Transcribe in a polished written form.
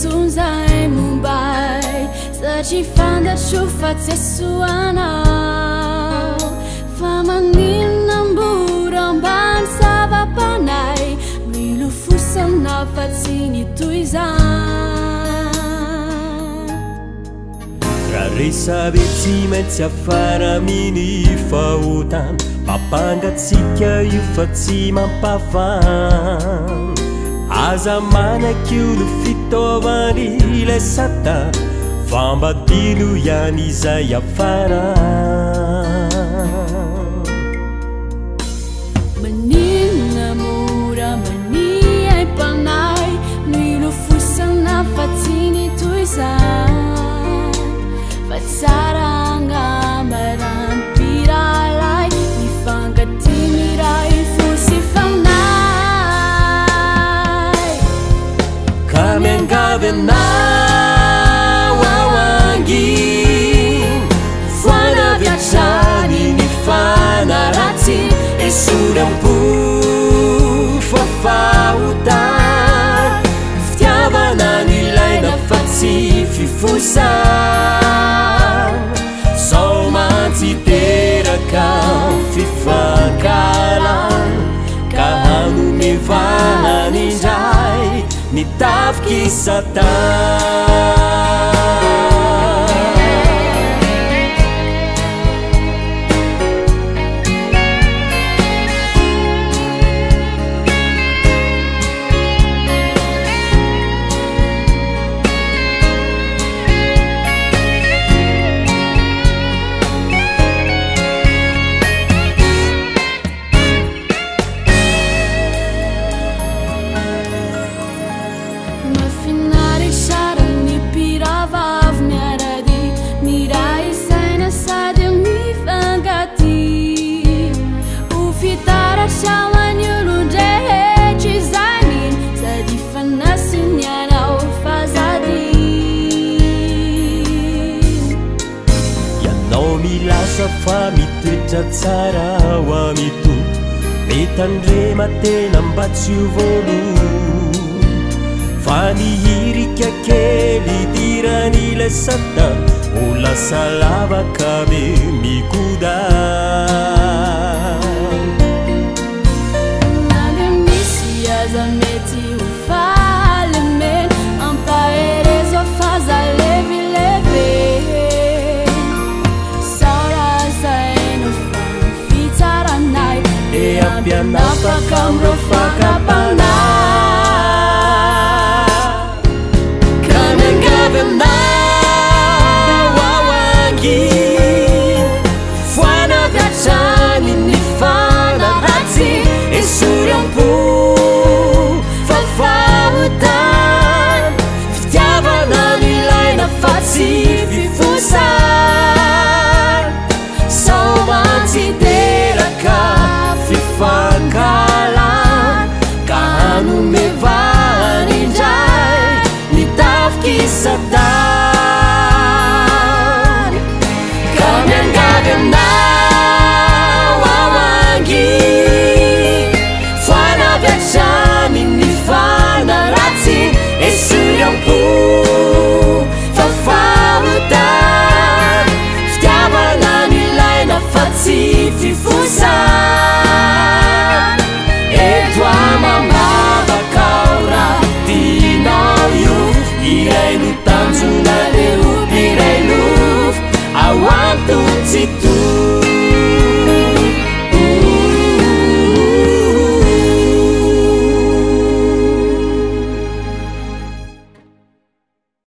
sunzai Mumbai Sajifanda fatsiesuanao Famaninamburam bansava panay Milufusana fatsini tuizan Raresabe tsy maintsy afara miny fahotan Mampangatsika io fa tsy mampafan Aza manak'io no fitaovany ilay sata Fambadilo ihany izay afara Maninona mora maniay panay Milofosana fa tsy nitoizan Fa tsara angambarampiralay Mifangatiny ray fosy fanay Ka miangavy aminao aoangy Foanaviatrany ny fanaratsy Esorampo fafahotan Fitiavana nilaina fa tsy fifosan Sao mantsiteraka fifankalan Ka hanomevahany indray nitafiky satan Fa mitoetra tsara ho amito Metandrema tena mba tsy ho volo Fa nihirika kely diran'ilay sata Ho lasa lavaka be mikodan Nanga misy aza mety ho falemen Ampaherezo faza levileve Ampianapaka amro fakapana Ka miangavy aminao aoangy Foanaviatrany ny fanaratsy Esorampo fafahotan Fitiavana nilaina fa tsy fifosan Sao mantsiteraka Fifakalan Ka hanomevahany indray nitafiky satan Ka miangavy aminao aoangy Foanaviatrany